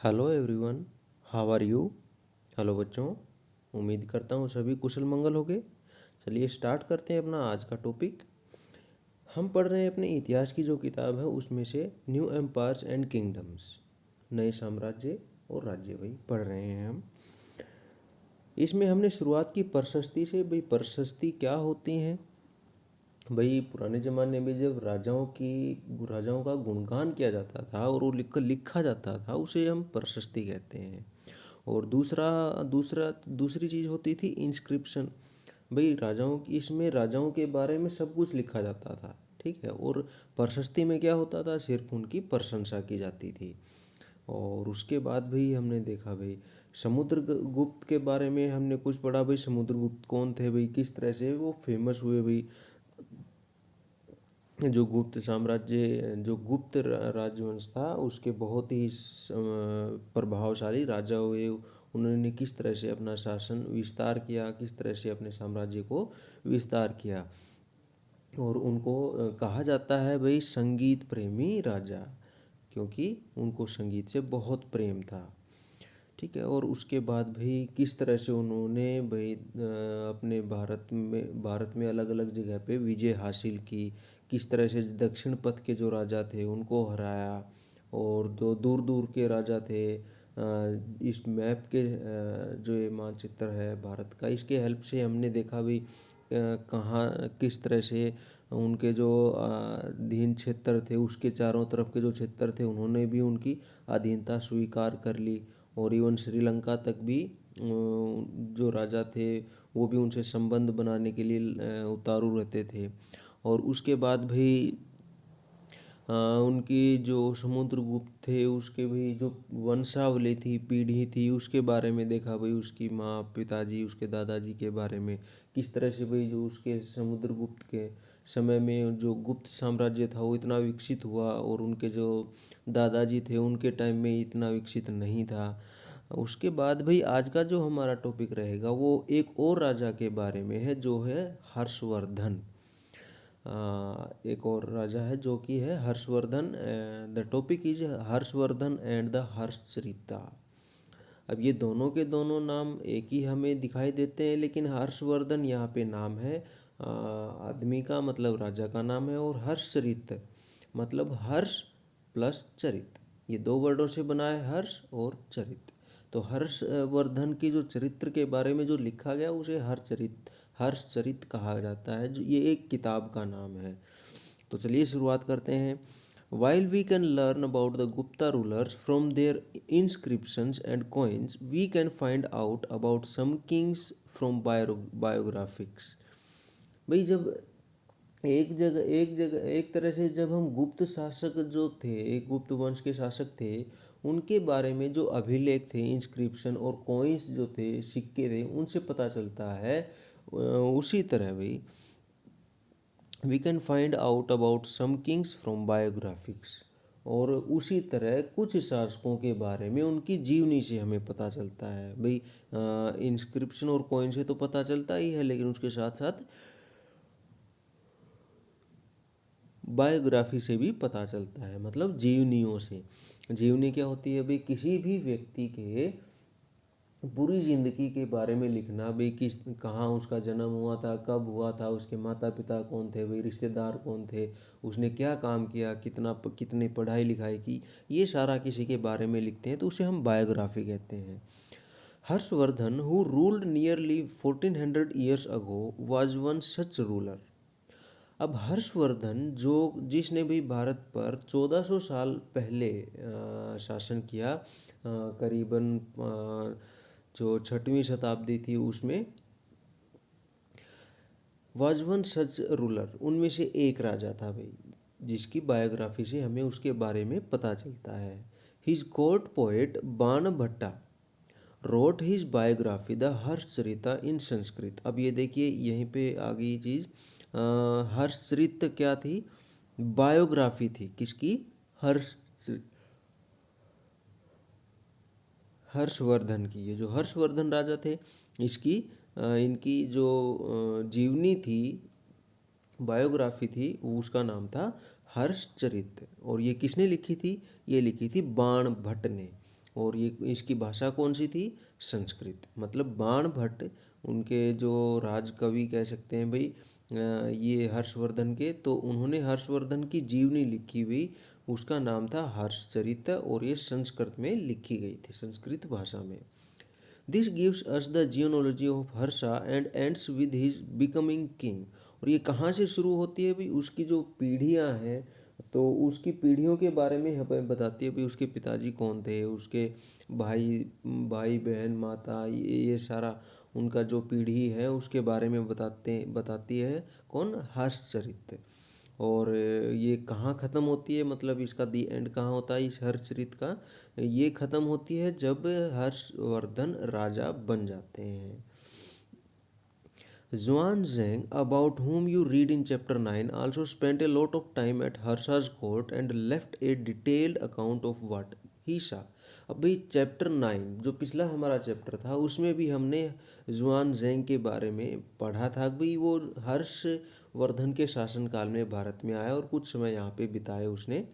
Hello everyone, how are you. Hello बच्चों, उम्मीद करता हूँ सभी कुशल मंगल होंगे। चलिए स्टार्ट करते हैं अपना आज का टॉपिक। हम पढ़ रहे हैं अपने इतिहास की जो किताब है उसमें से न्यू एम्पायर्स एंड किंगडम्स, नए साम्राज्य और राज्य भाई पढ़ रहे हैं हम। इसमें हमने शुरुआत की प्रशस्ति से। भाई प्रशस्ति क्या होती हैं? भाई पुराने ज़माने में जब राजाओं का गुणगान किया जाता था और वो लिखा जाता था, उसे हम प्रशस्ति कहते हैं। और दूसरा दूसरा दूसरी चीज़ होती थी इंस्क्रिप्शन। भाई इसमें राजाओं के बारे में सब कुछ लिखा जाता था, ठीक है। और प्रशस्ति में क्या होता था? सिर्फ उनकी प्रशंसा की जाती थी। और उसके बाद भाई हमने देखा भाई गुप्त के बारे में हमने कुछ पढ़ा। भाई समुद्रगुप्त कौन थे? भाई किस तरह से वो फेमस हुए? भाई जो गुप्त राजवंश था उसके बहुत ही प्रभावशाली राजा हुए। उन्होंने किस तरह से अपना शासन विस्तार किया, किस तरह से अपने साम्राज्य को विस्तार किया। और उनको कहा जाता है भाई संगीत प्रेमी राजा, क्योंकि उनको संगीत से बहुत प्रेम था, ठीक है। और उसके बाद भाई किस तरह से उन्होंने भाई अपने भारत में अलग अलग जगह पे विजय हासिल की, किस तरह से दक्षिण पथ के जो राजा थे उनको हराया। और जो दूर दूर के राजा थे, इस मैप के जो ये मानचित्र है भारत का, इसके हेल्प से हमने देखा भी कहाँ किस तरह से उनके जो अधीन क्षेत्र थे उसके चारों तरफ के जो क्षेत्र थे उन्होंने भी उनकी अधीनता स्वीकार कर ली। और इवन श्रीलंका तक भी जो राजा थे वो भी उनसे संबंध बनाने के लिए उतारू रहते थे। और उसके बाद भी उनकी जो समुद्रगुप्त थे उसके भी जो वंशावली थी, पीढ़ी थी, उसके बारे में देखा भाई। उसकी माँ, पिताजी, उसके दादाजी के बारे में किस तरह से भाई जो उसके समुद्रगुप्त के समय में जो गुप्त साम्राज्य था वो इतना विकसित हुआ, और उनके जो दादाजी थे उनके टाइम में इतना विकसित नहीं था। उसके बाद भाई आज का जो हमारा टॉपिक रहेगा वो एक और राजा के बारे में है, जो है हर्षवर्धन। एक और राजा है जो कि है Harshavardhana. The topic is Harshavardhana and the Harshacharita. अब ये दोनों के दोनों नाम एक ही हमें दिखाई देते हैं, लेकिन हर्षवर्धन यहाँ पे नाम है आदमी का, मतलब राजा का नाम है। और हर्षचरित मतलब हर्ष प्लस चरित, ये दो वर्डों से बना है, हर्ष और चरित। तो हर्षवर्धन की जो चरित्र के बारे में जो लिखा गया उसे हर्षचरित कहा जाता है, जो ये एक किताब का नाम है। तो चलिए शुरुआत करते हैं। While we can learn about the Gupta rulers from their inscriptions and coins, we can find out about some kings from biographies. भाई जब एक तरह से जब हम गुप्त शासक जो थे, गुप्त वंश के शासक थे, उनके बारे में जो अभिलेख थे, इंस्क्रिप्शन और कॉइन्स जो थे, सिक्के थे, उनसे पता चलता है। उसी तरह भाई we can find out about some kings from biographics. और उसी तरह कुछ शासकों के बारे में उनकी जीवनी से हमें पता चलता है। भाई इंस्क्रिप्शन और कॉइन से तो पता चलता ही है, लेकिन उसके साथ साथ बायोग्राफी से भी पता चलता है, मतलब जीवनियों से। जीवनी क्या होती है? भाई किसी भी व्यक्ति के पूरी ज़िंदगी के बारे में लिखना। भाई कहाँ उसका जन्म हुआ था, कब हुआ था, उसके माता पिता कौन थे, भाई रिश्तेदार कौन थे, उसने क्या काम किया, कितने पढ़ाई लिखाई की, ये सारा किसी के बारे में लिखते हैं तो उसे हम बायोग्राफी कहते हैं। Harshvardhan who ruled nearly 1400 years ago was one such ruler. अब हर्षवर्धन जिसने भी भारत पर 1400 साल पहले शासन किया, करीबन जो 6वीं शताब्दी थी उसमें, वाज वन सच रूलर, उनमें से एक राजा था भाई, जिसकी बायोग्राफी से हमें उसके बारे में पता चलता है। हिज कोर्ट पोएट बाण भट्टा रोट हिज बायोग्राफी द हर्षचरिता इन संस्कृत। अब ये देखिए यहीं पे आ गई चीज़। हर्षचरित क्या थी? बायोग्राफी थी। किसकी? हर्ष हर्षवर्धन की। ये जो हर्षवर्धन राजा थे, इनकी जो जीवनी थी, बायोग्राफी थी, उसका नाम था हर्षचरित। और ये किसने लिखी थी? ये लिखी थी बाण भट्ट ने। और ये इसकी भाषा कौन सी थी? संस्कृत। मतलब बाण भट्ट उनके जो राज कवि कह सकते हैं भाई, ये हर्षवर्धन के, तो उन्होंने हर्षवर्धन की जीवनी लिखी हुई, उसका नाम था हर्षचरित, और ये संस्कृत में लिखी गई थी, संस्कृत भाषा में। This gives us the genealogy of Harsha and ends with his becoming king. और ये कहाँ से शुरू होती है भाई? उसकी जो पीढ़ियाँ हैं, तो उसकी पीढ़ियों के बारे में हमें बताती है भाई, उसके पिताजी कौन थे, उसके भाई भाई बहन माता, ये सारा उनका जो पीढ़ी है उसके बारे में बताती है कौन? हर्षचरित। और ये कहाँ ख़त्म होती है, मतलब इसका दी एंड कहाँ होता है इस हर्षचरित का? ये ख़त्म होती है जब हर्षवर्धन राजा बन जाते हैं। Xuanzang, about whom you read in chapter 9, also spent a lot of time at Harsha's court and left a detailed account of what he saw. अब भाई चैप्टर 9 जो पिछला हमारा चैप्टर था, उसमें भी हमने जुआन जैंग के बारे में पढ़ा था कि भाई वो हर्षवर्धन के शासनकाल में भारत में आया और कुछ समय यहाँ पे बिताए उसने।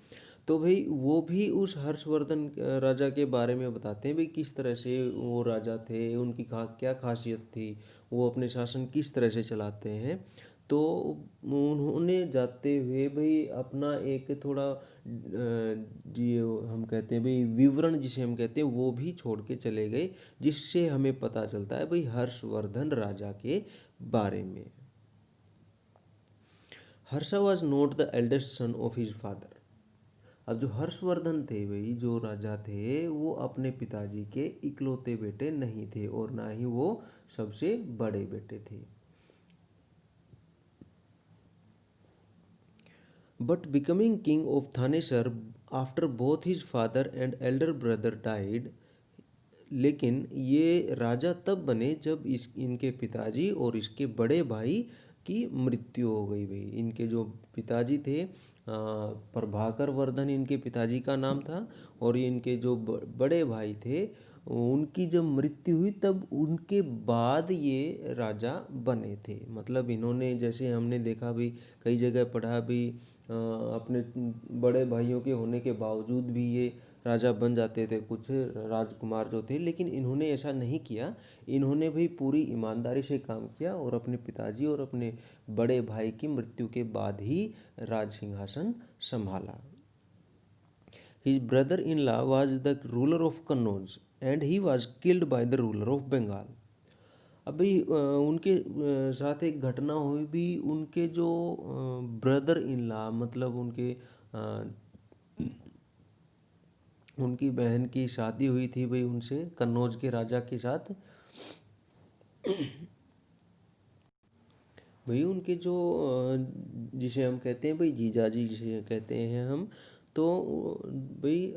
तो भाई वो भी उस हर्षवर्धन राजा के बारे में बताते हैं भाई, किस तरह से वो राजा थे, उनकी क्या खासियत थी, वो अपने शासन किस तरह से चलाते हैं। तो उन्होंने जाते हुए भाई अपना एक थोड़ा जी हम कहते हैं भाई विवरण जिसे हम कहते हैं वो भी छोड़ के चले गए, जिससे हमें पता चलता है भाई हर्षवर्धन राजा के बारे में। Harsha was not the eldest son of his father. अब जो हर्षवर्धन थे भाई, जो राजा थे, वो अपने पिताजी के इकलौते बेटे नहीं थे और ना ही वो सबसे बड़े बेटे थे। But becoming king of Thanesar after both his father and Elder brother died, लेकिन ये राजा तब बने जब इनके पिताजी और इसके बड़े भाई की मृत्यु हो गई भाई। इनके जो पिताजी थे, प्रभाकर वर्धन इनके पिताजी का नाम था, और इनके जो बड़े भाई थे, उनकी जब मृत्यु हुई तब उनके बाद ये राजा बने थे। मतलब इन्होंने, जैसे हमने देखा भी, कई जगह पढ़ा भी, अपने बड़े भाइयों के होने के बावजूद भी ये राजा बन जाते थे कुछ राजकुमार जो थे, लेकिन इन्होंने ऐसा नहीं किया। इन्होंने भी पूरी ईमानदारी से काम किया और अपने पिताजी और अपने बड़े भाई की मृत्यु के बाद ही राज सिंहासन संभाला। His brother-in-law was the ruler of Kannauj and he was killed by the ruler of Bengal. अभी उनके साथ एक घटना हुई भी, उनके जो ब्रदर इन लॉ, मतलब उनकी बहन की शादी हुई थी भाई उनसे, कन्नौज के राजा के साथ। भाई उनके जो जिसे हम कहते हैं भाई जीजाजी जिसे कहते हैं हम, तो भाई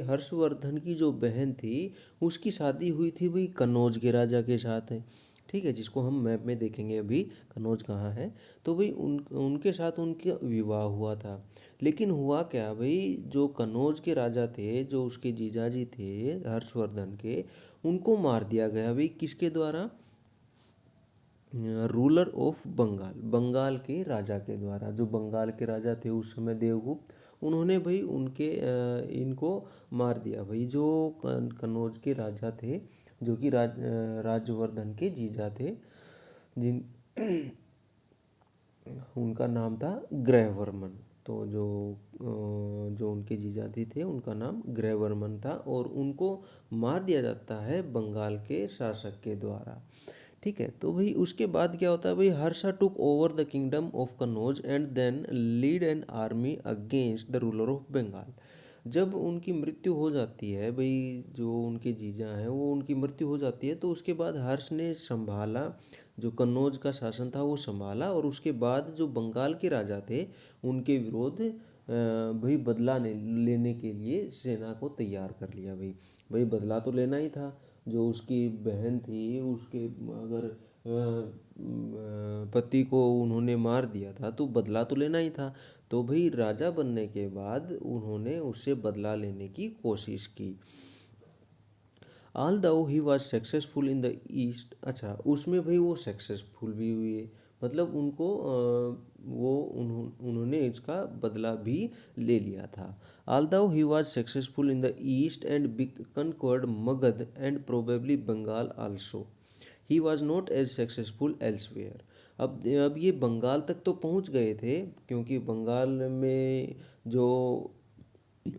हर्षवर्धन की जो बहन थी, उसकी शादी हुई थी भाई कन्नौज के राजा के साथ है। ठीक है, जिसको हम मैप में देखेंगे अभी कन्नौज कहाँ है। तो भाई उनके साथ उनका विवाह हुआ था। लेकिन हुआ क्या भाई, जो कन्नौज के राजा थे, जो उसके जीजाजी थे हर्षवर्धन के, उनको मार दिया गया भाई। किसके द्वारा? रूलर ऑफ बंगाल, बंगाल के राजा के द्वारा। जो बंगाल के राजा थे उस समय देवगुप्त, उन्होंने भाई इनको मार दिया भाई। जो कन्नौज के राजा थे, जो कि राज्यवर्धन के जीजा थे, जिन उनका नाम था ग्रहवर्मन। तो जो उनके जीजाजी थे उनका नाम ग्रहवर्मन था, और उनको मार दिया जाता है बंगाल के शासक के द्वारा। ठीक है, तो भाई उसके बाद क्या होता है भाई, Harsha took over the kingdom of Kannauj and then lead an army against the ruler of Bengal. जब उनकी मृत्यु हो जाती है भाई, जो उनके जीजा हैं वो उनकी मृत्यु हो जाती है, तो उसके बाद हर्ष ने संभाला, जो कन्नौज का शासन था वो संभाला, और उसके बाद जो बंगाल के राजा थे उनके विरोध भाई लेने के लिए सेना को तैयार कर लिया भाई। भाई बदला तो लेना ही था, जो उसकी बहन थी उसके अगर पति को उन्होंने मार दिया था तो बदला तो लेना ही था। तो भाई राजा बनने के बाद उन्होंने उससे बदला लेने की कोशिश की। Although he was successful in the east. अच्छा, उसमें भाई वो सक्सेसफुल भी हुए, मतलब उनको वो उन्होंने इसका बदला भी ले लिया था। Although he was successful in the east and conquered Magad and probably Bengal also, he was not as successful elsewhere. अब ये बंगाल तक तो पहुंच गए थे, क्योंकि बंगाल में जो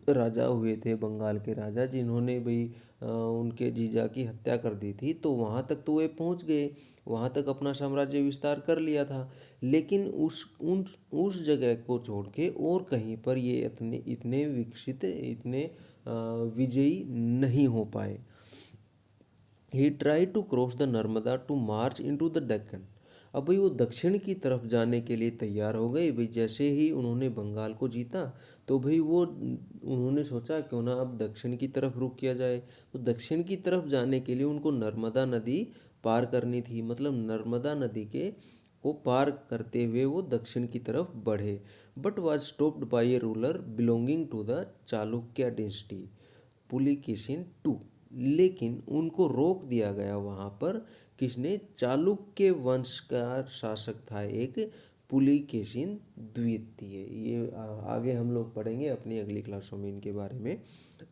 राजा हुए थे, बंगाल के राजा जिन्होंने भाई उनके जीजा की हत्या कर दी थी, तो वहाँ तक तो वे पहुँच गए, वहाँ तक अपना साम्राज्य विस्तार कर लिया था। लेकिन उस जगह को छोड़ के और कहीं पर ये इतने इतने विकसित, इतने विजयी नहीं हो पाए। He try to cross the Narmada to march into the Deccan. अब भाई वो दक्षिण की तरफ जाने के लिए तैयार हो गए भाई। जैसे ही उन्होंने बंगाल को जीता, तो भाई वो उन्होंने सोचा क्यों ना अब दक्षिण की तरफ रुख किया जाए। तो दक्षिण की तरफ जाने के लिए उनको नर्मदा नदी पार करनी थी। मतलब नर्मदा नदी के को पार करते हुए वो दक्षिण की तरफ बढ़े, but was stopped by a ruler belonging to the Chalukya dynasty, Pulakeshin two. लेकिन उनको रोक दिया गया वहाँ पर। किसने? चालुक्य वंश का शासक था एक, पुलिकेशिन द्वितीय। ये आगे हम लोग पढ़ेंगे अपनी अगली क्लासों में इनके बारे में।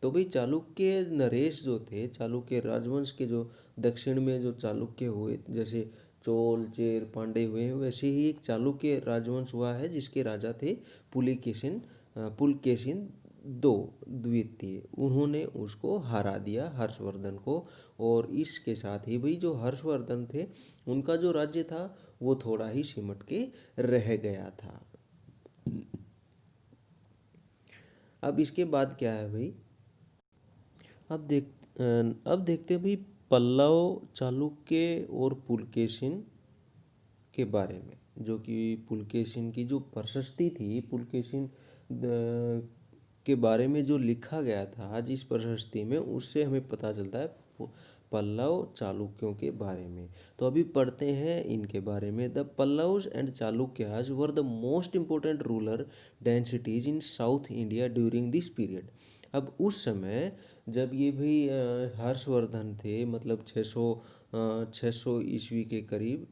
तो भाई चालुक्य नरेश जो थे, चालुक्य राजवंश के जो दक्षिण में जो चालुक्य हुए, जैसे चोल चेर पांडे हुए हैं, वैसे ही एक चालुक्य राजवंश हुआ है जिसके राजा थे पुलिकेशिन, पुलकेशिन दो द्वितीय। उन्होंने उसको हरा दिया, हर्षवर्धन को। और इसके साथ ही भाई जो हर्षवर्धन थे, उनका जो राज्य था वो थोड़ा ही सिमट के रह गया था। अब इसके बाद क्या है भाई, अब देख अब देखते हैं भाई पल्लव, चालुक्य और पुलकेशिन के बारे में। जो कि पुलकेशिन की जो प्रशस्ति थी, पुलकेशिन के बारे में जो लिखा गया था आज इस प्रशस्ति में, उससे हमें पता चलता है पल्लव चालुक्यों के बारे में। तो अभी पढ़ते हैं इनके बारे में। The Pallavas and Chalukyas were the most important ruler densities in south India during this period. अब उस समय जब ये भी हर्षवर्धन थे, मतलब 600 ईस्वी के करीब,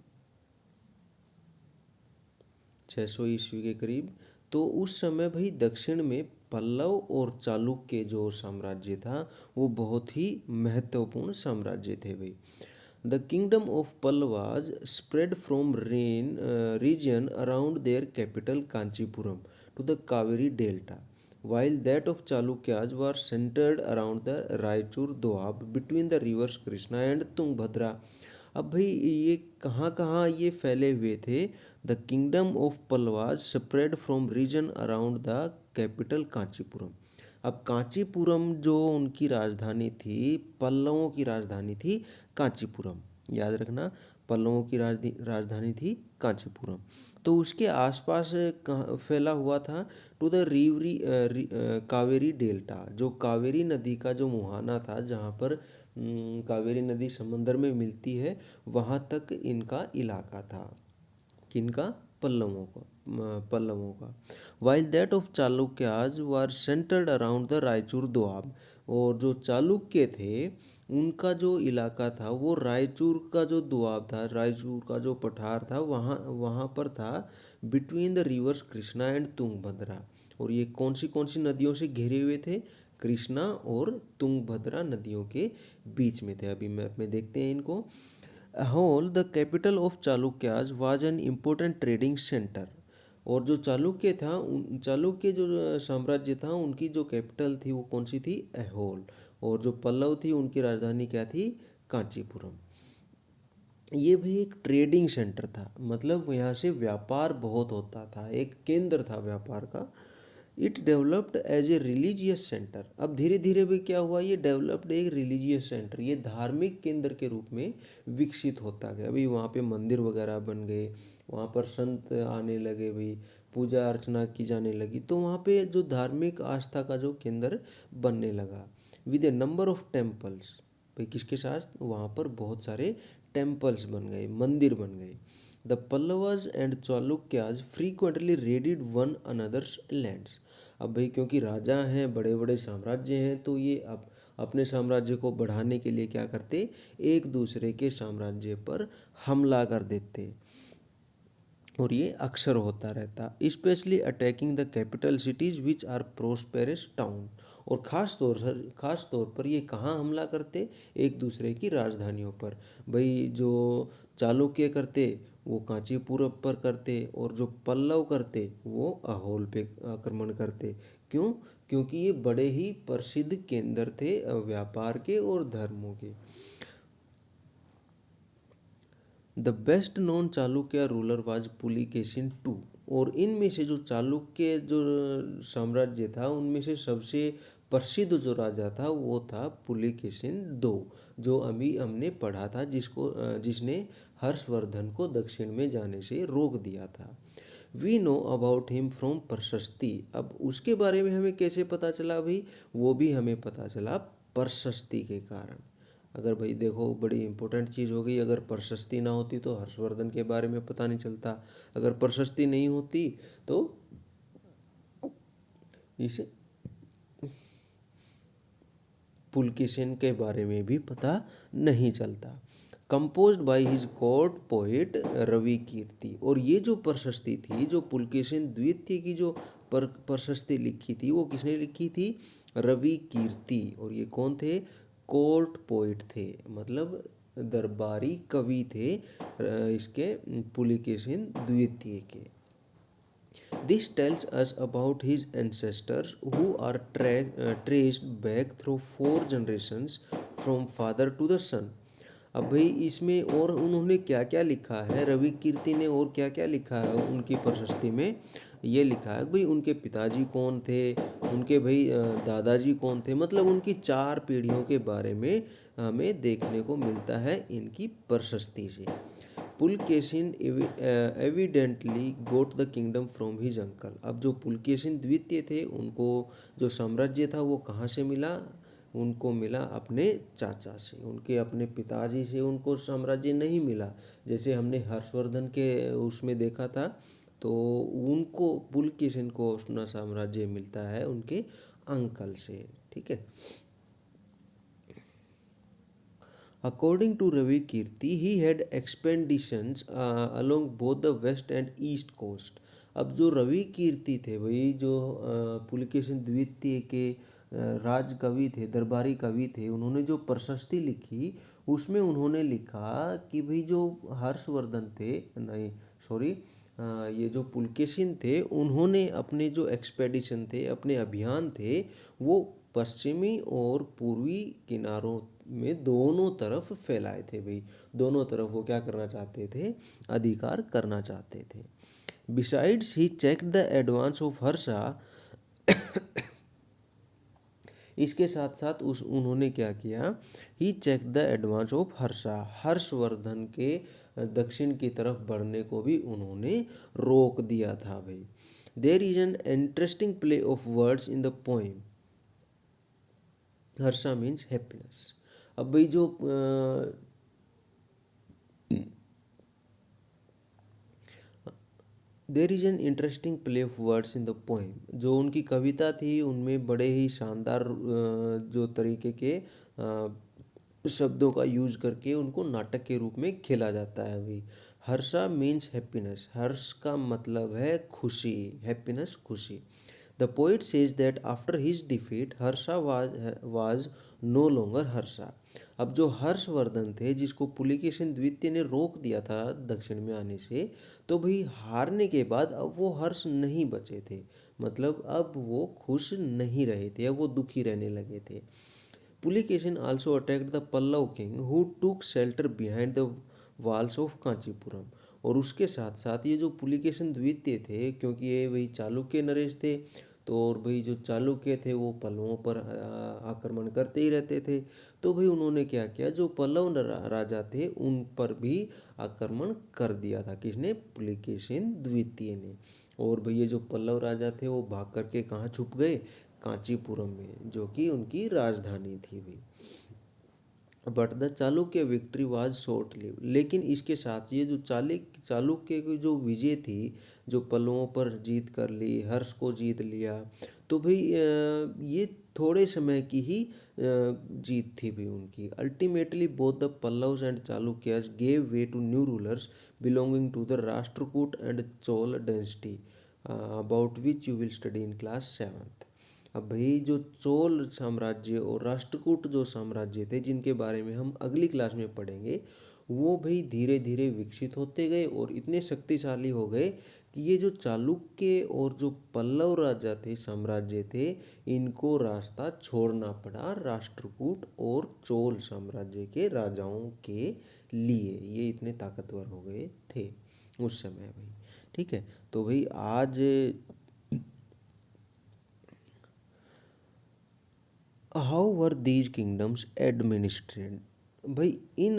600 ईस्वी के करीब, तो उस समय भाई दक्षिण में पल्लव और चालुक्य जो साम्राज्य था वो बहुत ही महत्वपूर्ण साम्राज्य थे भाई। The kingdom of Pallavas spread from region around their capital Kanchipuram to the Kaveri delta, while that of Chalukyas was centered around the Raichur Doab between the rivers Krishna and Tungabhadra। अब भाई ये कहाँ कहाँ ये फैले हुए थे? The kingdom of Pallavas spread from region around the capital Kanchipuram. अब कांचीपुरम जो उनकी राजधानी थी, पल्लवों की राजधानी थी कांचीपुरम, याद रखना, पल्लवों की राजधानी थी कांचीपुरम। तो उसके आसपास फैला हुआ था टू द कावेरी डेल्टा, जो कावेरी नदी का जो मुहाना था, जहाँ पर कावेरी नदी समंदर में मिलती है, वहाँ तक इनका इलाका था। किनका? पल्लवों का, पल्लवों का। While that of Chalukyas were centred around the Raichur Doab. और जो चालुक्य थे, उनका जो इलाका था वो रायचूर का जो दुआब था, रायचूर का जो पठार था, वहाँ वहाँ पर था, between the reverse Krishna and Tungabhadra. और ये कौन सी नदियों से घिरे हुए थे? कृष्णा और तुंगभद्रा नदियों के बीच में थे। अभी मैप में देखते हैं इनको। Whole the capital of Chalukyas was an important trading centre. और जो चालुक्य था, चालुक्य जो साम्राज्य था, उनकी जो कैपिटल थी वो कौन सी थी? ऐहोल। और जो पल्लव थी, उनकी राजधानी क्या थी? कांचीपुरम। ये भी एक ट्रेडिंग सेंटर था, मतलब यहाँ से व्यापार बहुत होता था, एक केंद्र था व्यापार का। It developed as a religious centre. अब धीरे धीरे भी क्या हुआ, ये डेवलप्ड एक रिलीजियस सेंटर, ये धार्मिक केंद्र के रूप में विकसित होता गया। अभी वहाँ पे मंदिर वगैरह बन गए, वहाँ पर संत आने लगे भाई, पूजा अर्चना की जाने लगी, तो वहाँ पे जो धार्मिक आस्था का जो केंद्र बनने लगा। With A number of temples, भाई किसके साथ? वहाँ पर बहुत सारे टेम्पल्स बन गए, मंदिर बन गए। The Pallavas and Chalukyas frequently raided one another's lands. अब भाई क्योंकि राजा हैं, बड़े बड़े साम्राज्य हैं, तो ये अपने साम्राज्य को बढ़ाने के लिए क्या करते? एक दूसरे के साम्राज्य पर हमला कर देते। और ये अक्सर होता रहता, specially attacking the capital cities which are prosperous town. और ख़ास तौर पर ये कहाँ हमला करते, एक दूसरे की राजधानियों पर। भाई जो चालुक्य करते वो कांचीपुरम पर करते, और जो पल्लव करते वो अहोल पे आक्रमण करते। क्यों? क्योंकि ये बड़े ही प्रसिद्ध केंद्र थे व्यापार के और धर्मों के। The best known Chalukya ruler was Pulakeshin two. और इनमें से जो चालुक्य जो साम्राज्य था उनमें से सबसे प्रसिद्ध जो राजा था वो था पुलिकेशिन दो, जो अभी हमने पढ़ा था, जिसने हर्षवर्धन को दक्षिण में जाने से रोक दिया था। We know about him from prashasti. अब उसके बारे में हमें कैसे पता चला भाई? वो भी हमें पता चला प्रशस्ति के कारण। अगर भाई देखो, बड़ी इंपॉर्टेंट चीज़ हो गई, अगर प्रशस्ति ना होती तो हर्षवर्धन के बारे में पता नहीं चलता, अगर प्रशस्ति नहीं होती तो इसे पुलकेशिन के बारे में भी पता नहीं चलता। Composed by his court poet Ravikirti. और ये जो प्रशस्ति थी, जो पुलकेशिन द्वितीय की जो प्रशस्ति लिखी थी, वो किसने लिखी थी? रवि कीर्ति। और ये कौन थे? कोर्ट पोएट थे, मतलब दरबारी कवि थे इसके पुलकेशिन द्वितीय के। This tells us about his ancestors who are traced back through 4 generations from father to the son। अब भाई इसमें और उन्होंने क्या क्या लिखा है, रवि कीर्ति ने और क्या क्या लिखा है उनकी प्रशस्ति में? ये लिखा है भाई उनके पिताजी कौन थे, उनके भाई दादाजी कौन थे, मतलब उनकी 4 पीढ़ियों के बारे में हमें देखने को मिलता है इनकी प्रशस्ति से। Pulakeshin evidently goat the kingdom from his uncle. अब जो पुलकेशिन द्वितीय थे उनको जो साम्राज्य था वो कहाँ से मिला? उनको मिला अपने चाचा से, उनके अपने पिताजी से उनको साम्राज्य नहीं मिला। जैसे हमने हर्षवर्धन के उसमें देखा था, तो उनको पुलकेशिन को अपना साम्राज्य मिलता है उनके अंकल से। ठीक है। According to Ravi Kirti, he had expeditions along both the west and east coast। अब जो रवि कीर्ति थे भाई, जो पुलकेशिन द्वितीय के राज कवि थे, दरबारी कवि थे, उन्होंने जो प्रशस्ति लिखी उसमें उन्होंने लिखा कि भाई जो हर्षवर्धन थे, नहीं सॉरी, ये जो पुलकेशिन थे उन्होंने अपने जो एक्सपेडिशन थे, अपने अभियान थे, वो पश्चिमी और पूर्वी किनारों में दोनों तरफ फैलाए थे भाई। दोनों तरफ वो क्या करना चाहते थे? अधिकार करना चाहते थे। Besides he check the advance of Harsha. इसके साथ साथ उन्होंने क्या किया? He check the advance of Harsha. Harshavardhana के दक्षिण की तरफ बढ़ने को भी उन्होंने रोक दिया था भाई। There is an interesting play of words in the poem. Harsha means happiness. अब भाई जो there is an interesting play of words in the poem. जो उनकी कविता थी उनमें बड़े ही शानदार जो तरीके के शब्दों का यूज करके उनको नाटक के रूप में खेला जाता है भाई। Harsha means happiness. हर्ष का मतलब है खुशी, हैप्पीनेस खुशी। The poet says that after his defeat Harsha was no longer Harsha. अब जो हर्षवर्धन थे, जिसको पुलिकेशिन द्वितीय ने रोक दिया था दक्षिण में आने से, तो भाई हारने के बाद अब वो हर्ष नहीं बचे थे, मतलब अब वो खुश नहीं रहे थे, अब वो दुखी रहने लगे थे। Pulakeshin also attacked the Pallava king who took shelter behind the walls of Kanchipuram. और उसके साथ साथ ये जो पुलिकेशिन द्वितीय थे, क्योंकि ये वही चालुक्य नरेश थे, तो और भाई जो चालुक्य थे वो पल्लवों पर आक्रमण करते ही रहते थे। तो भाई उन्होंने क्या किया? जो पल्लव राजा थे उन पर भी आक्रमण कर दिया था। किसने? पुलिकेशिन द्वितीय ने। और भाई ये जो पल्लव राजा थे वो भाग करके कहाँ छुप गए? कांचीपुरम में, जो कि उनकी राजधानी थी भाई। But the Chalukya victory was short live. लेकिन इसके साथ ये जो चालुक्य की जो विजय थी, जो पल्लवों पर जीत कर ली, हर्ष को जीत लिया, तो भाई ये थोड़े समय की ही जीत थी भी उनकी। Ultimately both the Pallavas and Chalukyas gave way to new rulers belonging to the Rashtrakuta and Chola dynasty, about which you will study in class 7th। अब भाई जो चोल साम्राज्य और राष्ट्रकूट जो साम्राज्य थे जिनके बारे में हम अगली क्लास में पढ़ेंगे, वो भाई धीरे धीरे विकसित होते गए और इतने शक्तिशाली हो गए कि ये जो चालुक्य और जो पल्लव राजा थे, साम्राज्य थे, इनको रास्ता छोड़ना पड़ा राष्ट्रकूट और चोल साम्राज्य के राजाओं के लिए। ये इतने ताकतवर हो गए थे उस समय भाई। ठीक है, तो भाई आज how were these kingdoms administered, भाई इन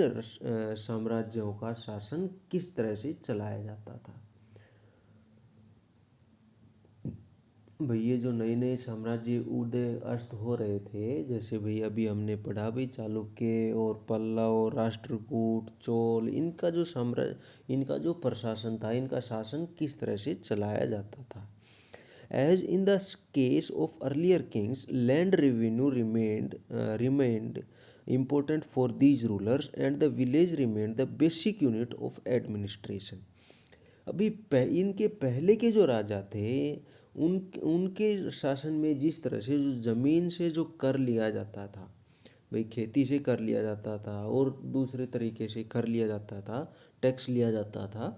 साम्राज्यों का शासन किस तरह से चलाया जाता था। भाई ये जो नए नए साम्राज्य उदय अस्त हो रहे थे, जैसे भाई अभी हमने पढ़ा भाई चालुक्य और पल्लव, राष्ट्रकूट, चोल, इनका जो प्रशासन था, इनका शासन किस तरह से चलाया जाता था। As in the case of earlier kings, land revenue remained important for these rulers, and the village remained the basic unit of administration. अभी इनके पहले के जो राजा थे, उनके शासन में जिस तरह से जो ज़मीन से जो कर लिया जाता था, भाई खेती से कर लिया जाता था और दूसरे तरीके से कर लिया जाता था, टैक्स लिया जाता था,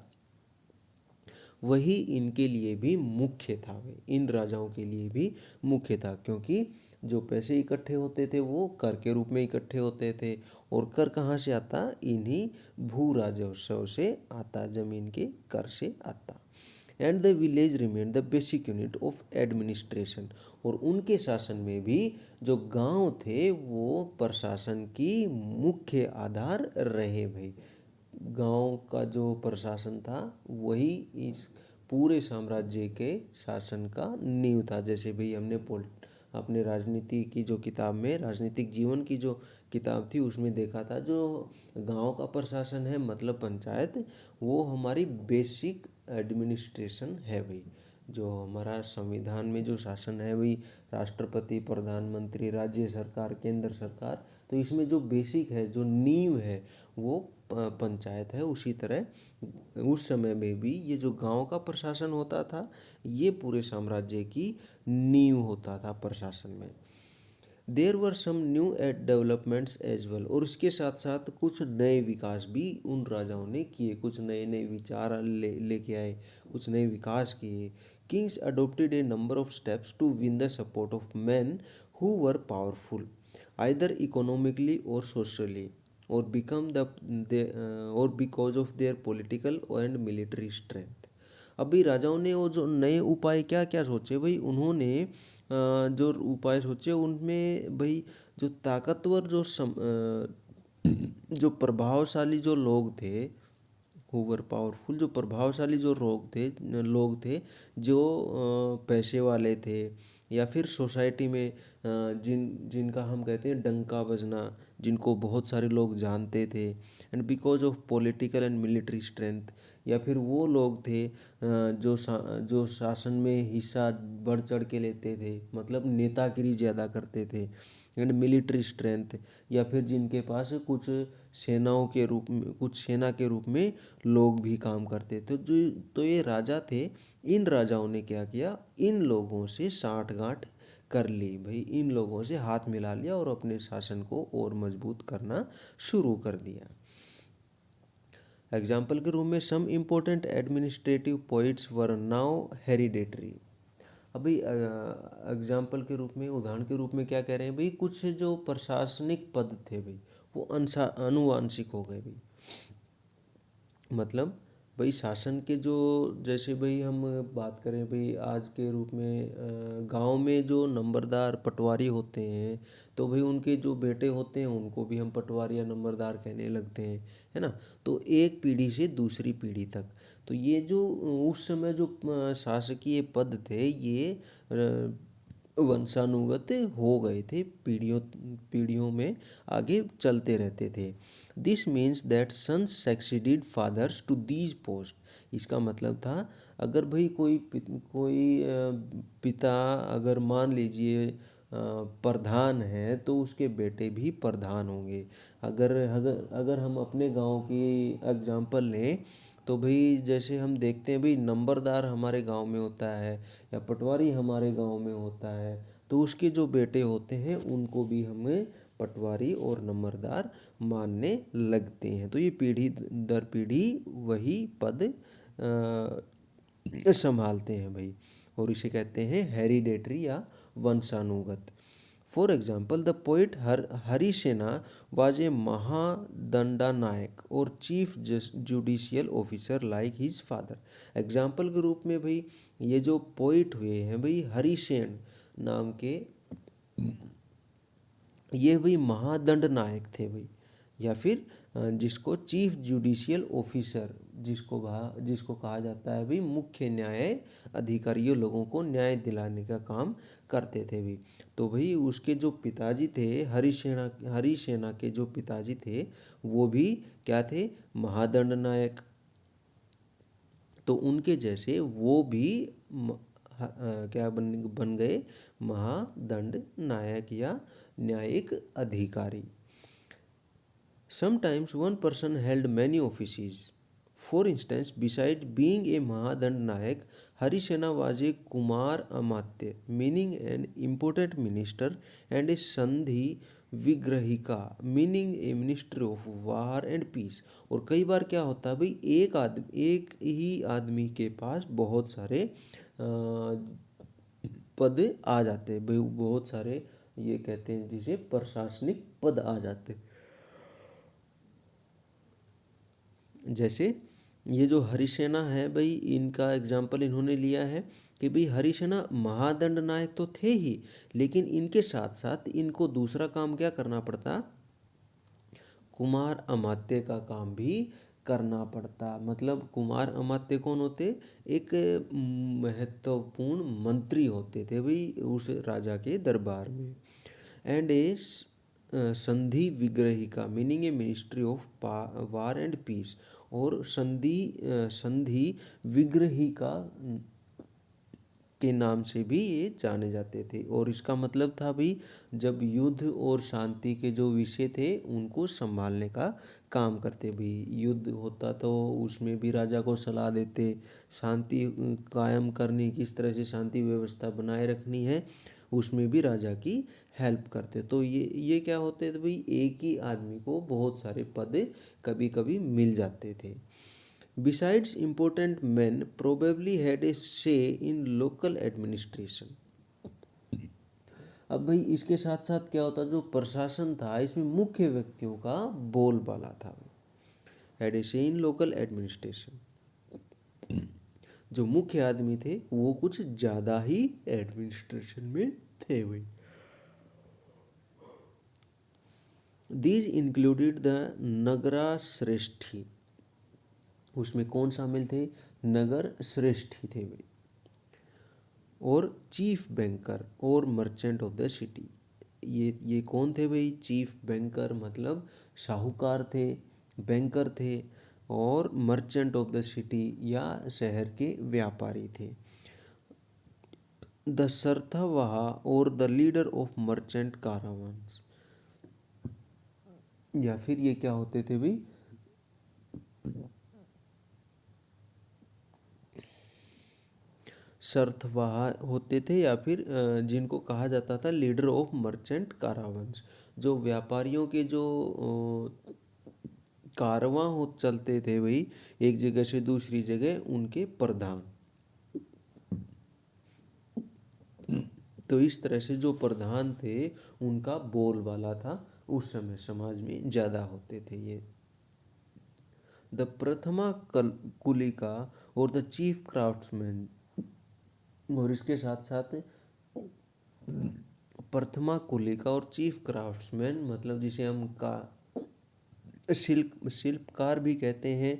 वही इनके लिए भी मुख्य था भाई, इन राजाओं के लिए भी मुख्य था। क्योंकि जो पैसे इकट्ठे होते थे वो कर के रूप में इकट्ठे होते थे, और कर कहाँ से आता, इन्हीं भू राजस्व से आता, जमीन के कर से आता। And the village remain the basic unit of administration, और उनके शासन में भी जो गांव थे वो प्रशासन की मुख्य आधार रहे भाई। गांव का जो प्रशासन था वही इस पूरे साम्राज्य के शासन का नींव था। जैसे भाई हमने अपने राजनीति की जो किताब में, राजनीतिक जीवन की जो किताब थी, उसमें देखा था, जो गांव का प्रशासन है मतलब पंचायत, वो हमारी बेसिक एडमिनिस्ट्रेशन है भाई। जो हमारा संविधान में जो शासन है भाई, राष्ट्रपति, प्रधानमंत्री, राज्य सरकार, केंद्र सरकार, तो इसमें जो बेसिक है, जो नींव है, वो पंचायत है। उसी तरह उस समय में भी ये जो गांव का प्रशासन होता था, ये पूरे साम्राज्य की नींव होता था प्रशासन में। There were some new at developments as well, और उसके साथ साथ कुछ नए विकास भी उन राजाओं ने किए, कुछ नए नए विचार लेके आए, कुछ नए विकास किए। Kings adopted a number of steps to win the support of man who were powerful either economically or socially, or become or because of their political and military strength. अभी राजाओं ने वो जो नए उपाय क्या क्या सोचे भाई, उन्होंने जो उपाय सोचे उनमें भाई जो ताकतवर जो प्रभावशाली जो लोग थे, हुवर पावरफुल, जो प्रभावशाली जो लोग थे जो पैसे वाले थे, या फिर सोसाइटी में जिनका हम कहते हैं डंका बजना, जिनको बहुत सारे लोग जानते थे, and because of political and military strength, या फिर वो लोग थे जो शासन में हिस्सा बढ़ चढ़ के लेते थे, मतलब नेतागिरी ज़्यादा करते थे, एंड मिलिट्री स्ट्रेंथ, या फिर जिनके पास कुछ सेना के रूप में लोग भी काम करते थे। तो ये राजा थे, इन राजाओं ने क्या किया, इन लोगों से साठगांठ कर ली भाई, इन लोगों से हाथ मिला लिया और अपने शासन को और मजबूत करना शुरू कर दिया। एग्जाम्पल के रूप में some important administrative points were now hereditary. अभी एग्जाम्पल के रूप में, उदाहरण के रूप में क्या कह रहे हैं भाई, कुछ जो प्रशासनिक पद थे भाई वो अनुवांशिक हो गए भाई। मतलब भाई शासन के जो, जैसे भाई हम बात करें भाई आज के रूप में, गांव में जो नंबरदार पटवारी होते हैं, तो भाई उनके जो बेटे होते हैं उनको भी हम पटवारी या नंबरदार कहने लगते हैं, है ना। तो एक पीढ़ी से दूसरी पीढ़ी तक, तो ये जो उस समय जो शासकीय पद थे, ये वंशानुगत हो गए थे, पीढ़ियों पीढ़ियों में आगे चलते रहते थे। This means that sons succeeded fathers to these post. इसका मतलब था, अगर भाई कोई पिता, अगर मान लीजिए प्रधान है तो उसके बेटे भी प्रधान होंगे। अगर अगर अगर हम अपने गांव की एग्जांपल लें तो भाई जैसे हम देखते हैं भाई नंबरदार हमारे गांव में होता है या पटवारी हमारे गांव में होता है, तो उसके जो बेटे होते हैं उनको भी हमें पटवारी और नंबरदार मानने लगते हैं। तो ये पीढ़ी दर पीढ़ी वही पद संभालते हैं भाई, और इसे कहते हैं हेरिडेटरी या वंशानुगत। For example the poet Harishena was a mahadandanayaka और chief judicial officer like his father. Example के रूप में भाई ये जो पोइट हुए हैं भाई हरिसेन नाम के, ये भाई महादंड नायक थे भाई, या फिर जिसको चीफ जुडिशियल ऑफिसर जिसको कहा जाता है भाई मुख्य न्याय अधिकारियों लोगों को न्याय दिलाने का काम करते थे भाई। तो भाई उसके जो पिताजी थे हरिसेना के जो पिताजी थे वो भी क्या थे, महादंड नायक। तो उनके जैसे वो भी क्या बन गए, महादंड नायक या न्यायिक अधिकारी। Sometimes one person held many offices. For instance, besides being a Mahadand Nayak, Harisena was a Kumar Amatya, meaning an important minister, and a Sandhi Vigrahika, meaning a minister of war and peace। और कई बार क्या होता है भाई एक ही आदमी के पास बहुत सारे पद आ जाते हैं भाई, बहुत सारे ये कहते हैं जिसे प्रशासनिक पद आ जाते हैं। जैसे ये जो हरिसेना है भाई इनका एग्जाम्पल इन्होंने लिया है कि भाई हरिसेना महादंड नायक तो थे ही, लेकिन इनके साथ साथ इनको दूसरा काम क्या करना पड़ता, कुमार अमात्य का काम भी करना पड़ता। मतलब कुमार अमात्य कौन होते, एक महत्वपूर्ण मंत्री होते थे भाई उस राजा के दरबार में। And a sandhivigrahika meaning a ministry of war and peace. और संधि विग्रहिका के नाम से भी ये जाने जाते थे। और इसका मतलब था भाई जब युद्ध और शांति के जो विषय थे उनको संभालने का काम करते। भाई युद्ध होता तो उसमें भी राजा को सलाह देते, शांति कायम करनी, किस तरह से शांति व्यवस्था बनाए रखनी है उसमें भी राजा की हेल्प करते। तो ये क्या होते थे भाई, एक ही आदमी को बहुत सारे पद कभी कभी मिल जाते थे। Besides, important men probably had a say in local administration। अब भाई इसके साथ साथ क्या होता, जो प्रशासन था इसमें मुख्य व्यक्तियों का बोलबाला था। हैड ए से इन लोकल एडमिनिस्ट्रेशन, जो मुख्य आदमी थे वो कुछ ज़्यादा ही एडमिनिस्ट्रेशन में थे भाई। दीज इंक्लूडेड द नगरा श्रेष्ठी, उसमें कौन शामिल थे, नगर श्रेष्ठी थे भाई, और चीफ बैंकर और मर्चेंट ऑफ द सिटी। ये कौन थे भाई, चीफ बैंकर मतलब साहूकार थे, बैंकर थे, और मर्चेंट ऑफ द सिटी या शहर के व्यापारी थे। द सरथावाह और द लीडर ऑफ मर्चेंट कारावान्स, या फिर ये क्या होते थे भाई, सरथवाह होते थे, या फिर जिनको कहा जाता था लीडर ऑफ मर्चेंट कारावांस, जो व्यापारियों के जो कारवां हो चलते थे भाई एक जगह से दूसरी जगह, उनके प्रधान। तो इस तरह से जो प्रधान थे उनका बोलबाला था उस समय समाज में ज़्यादा होते थे ये। द प्रथमा कुलिका और द चीफ क्राफ्ट्समैन, और इसके साथ साथ प्रथमा कुलिका और चीफ क्राफ्ट्समैन मतलब जिसे हम का शिल्पकार भी कहते हैं,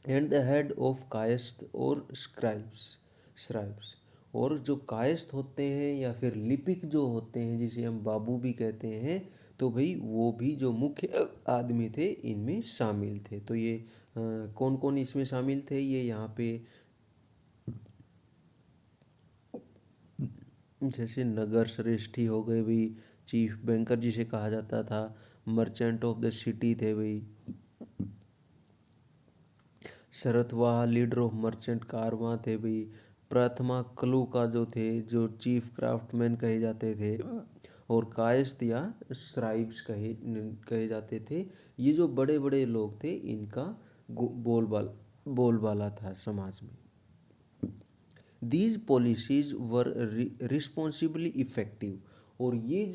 and the head of Kayastha और स्क्राइब्स। और जो कायस्थ होते हैं या फिर लिपिक जो होते हैं जिसे हम बाबू भी कहते हैं, तो भाई वो भी जो मुख्य आदमी थे इनमें शामिल थे। तो ये कौन कौन इसमें शामिल थे, ये यहाँ पे जैसे नगर श्रेष्ठी हो गए भाई, चीफ बैंकर जिसे कहा जाता था, मर्चेंट ऑफ द सिटी थे भाई, शरतवाह लीडर ऑफ मर्चेंट कारवां थे भाई, प्रथमा क्लू का जो थे, जो चीफ क्राफ्टमैन कहे जाते थे, और कायस्थ या स्क्राइब्स कहे जाते थे। ये जो बड़े बड़े लोग थे, इनका बोलबाला था समाज में। These policies were responsibly effective. और ये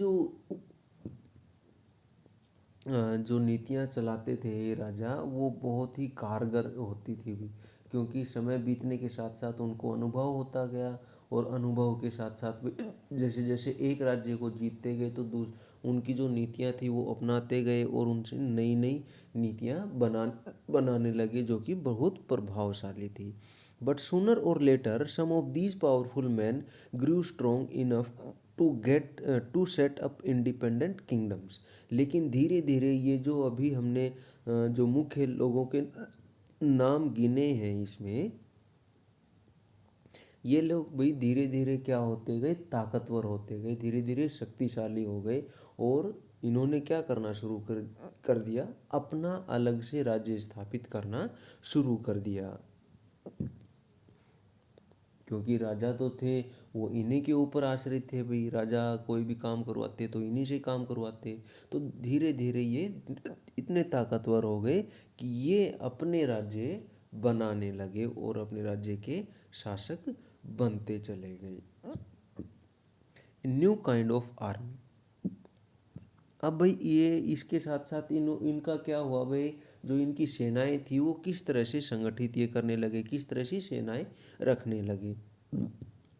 जो नीतियाँ चलाते थे राजा, वो बहुत ही कारगर होती थी भी, क्योंकि समय बीतने के साथ साथ उनको अनुभव होता गया, और अनुभव के साथ साथ भी जैसे जैसे एक राज्य को जीतते गए तो उनकी जो नीतियाँ थी वो अपनाते गए, और उनसे नई नई नीतियाँ बनाने लगे जो कि बहुत प्रभावशाली थी। But sooner or later some of these powerful man grew strong enough to set up independent kingdoms. लेकिन धीरे धीरे ये जो अभी हमने जो मुख्य लोगों के नाम गिने हैं इसमें, ये लोग भाई धीरे धीरे क्या होते गए, ताकतवर होते गए, धीरे धीरे शक्तिशाली हो गए, और इन्होंने क्या करना शुरू कर दिया, अपना अलग से राज्य स्थापित करना शुरू कर दिया। क्योंकि राजा तो थे, वो इन्हीं के ऊपर आश्रित थे भाई, राजा कोई भी काम करवाते तो इन्हीं से काम करवाते। तो धीरे धीरे ये इतने ताकतवर हो गए कि ये अपने राज्य बनाने लगे, और अपने राज्य के शासक बनते चले गए। New kind of army. अब भाई ये इसके साथ साथ इनका क्या हुआ भाई, जो इनकी सेनाएं थी वो किस तरह से संगठित ये करने लगे, किस तरह से सेनाएं रखने लगे।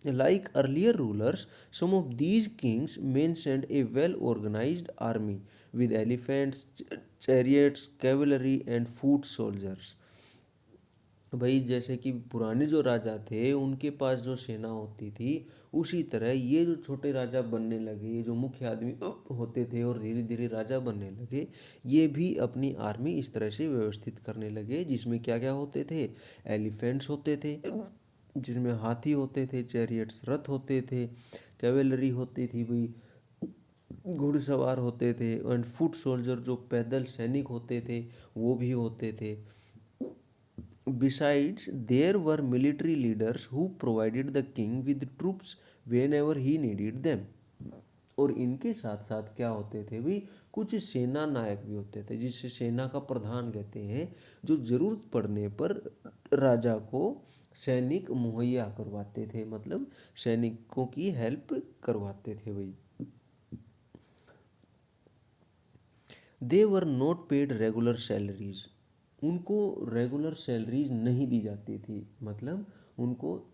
Like earlier rulers, some of these kings mentioned a well organized army with elephants, chariots, cavalry, and foot soldiers. भाई जैसे कि पुराने जो राजा थे उनके पास जो सेना होती थी, उसी तरह ये जो छोटे राजा बनने लगे, ये जो मुख्य आदमी होते थे और धीरे धीरे राजा बनने लगे, ये भी अपनी आर्मी इस तरह से व्यवस्थित करने लगे, जिसमें क्या क्या होते थे, एलिफेंट्स होते थे, जिसमें हाथी होते थे, चैरियट्स रथ होते थे, कैवेलरी होती थी भाई, घुड़सवार होते थे, एंड फुट सोल्जर जो पैदल सैनिक होते थे वो भी होते थे। Besides, there were military leaders who provided the king with troops whenever he needed them. और इनके साथ साथ क्या होते थे भाई, कुछ सेना नायक भी होते थे, जिसे सेना का प्रधान कहते हैं, जो जरूरत पड़ने पर राजा को सैनिक मुहैया करवाते थे, मतलब सैनिकों की हेल्प करवाते थे भाई। They were not paid regular salaries. उनको रेगुलर सैलरीज नहीं दी जाती थी, मतलब उनको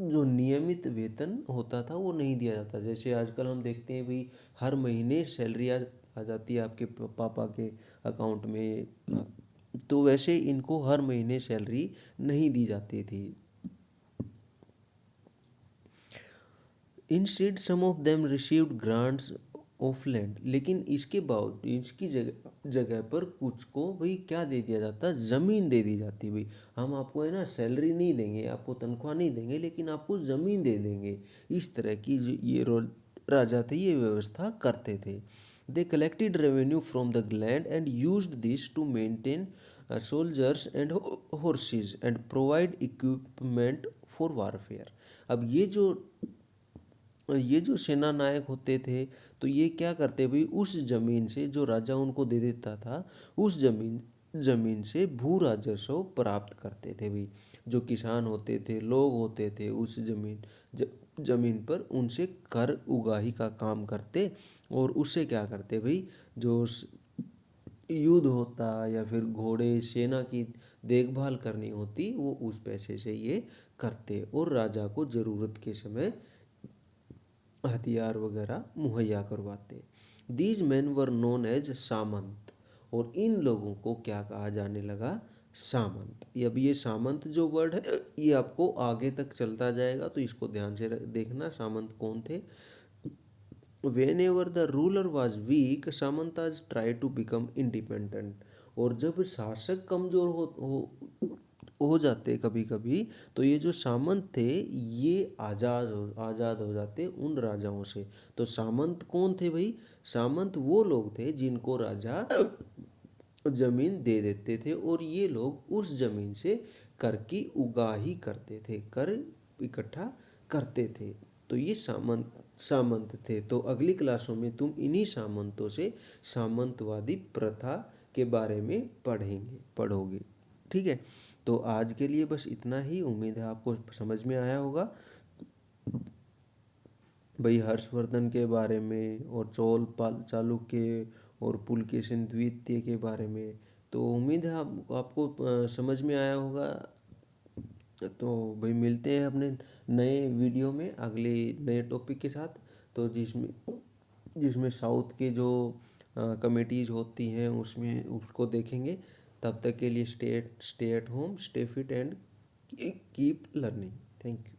जो नियमित वेतन होता था वो नहीं दिया जाता। जैसे आजकल हम देखते हैं भाई, हर महीने सैलरी आ जाती है आपके पापा के अकाउंट में, तो वैसे इनको हर महीने सैलरी नहीं दी जाती थी। Instead some of them received grants of land. लेकिन इसके बावजूद इसकी जगह जगह पर कुछ को भाई क्या दे दिया जाता, ज़मीन दे दी जाती भाई, हम आपको है ना सैलरी नहीं देंगे, आपको तनख्वाह नहीं देंगे, लेकिन आपको ज़मीन दे देंगे। इस तरह की जो ये राजा थे ये व्यवस्था करते थे। They collected revenue from the land and used this to maintain soldiers and horses and provide equipment for warfare. अब ये जो सेना नायक होते थे, तो ये क्या करते भाई, उस जमीन से जो राजा उनको दे देता था, उस जमीन से भू राजस्व प्राप्त करते थे भाई। जो किसान होते थे, लोग होते थे, उस जमीन पर उनसे कर उगाही का काम करते, और उससे क्या करते भाई, जो युद्ध होता या फिर घोड़े सेना की देखभाल करनी होती, वो उस पैसे से ये करते, और राजा को ज़रूरत के समय हथियार वगैरह मुहैया करवाते। These men were known as samanta. और इन लोगों को क्या कहा जाने लगा, सामंत। अब ये सामंत जो वर्ड है ये आपको आगे तक चलता जाएगा, तो इसको ध्यान से देखना, सामंत कौन थे। Whenever the ruler was weak, samantas try to become independent. और जब शासक कमजोर हो हो जाते कभी कभी, तो ये जो सामंत थे ये आज़ाद हो जाते उन राजाओं से। तो सामंत कौन थे भाई? सामंत वो लोग थे जिनको राजा जमीन दे देते थे और ये लोग उस जमीन से कर की उगाही करते थे, कर इकट्ठा करते थे। तो ये सामंत थे। तो अगली क्लासों में तुम इन्हीं सामंतों से सामंतवादी प्रथा के बारे में पढ़ोगे। ठीक है। तो आज के लिए बस इतना ही। उम्मीद है आपको समझ में आया होगा भाई, हर्षवर्धन के बारे में और चोल पाल चालुक्य और पुलकेशिन द्वितीय के बारे में। तो उम्मीद है आपको समझ में आया होगा। तो भाई मिलते हैं अपने नए वीडियो में अगले नए टॉपिक के साथ। तो जिसमें जिसमें साउथ के जो कमेटीज होती हैं उसमें उसको देखेंगे। तब तक के लिए stay at home, stay fit and keep learning. Thank you.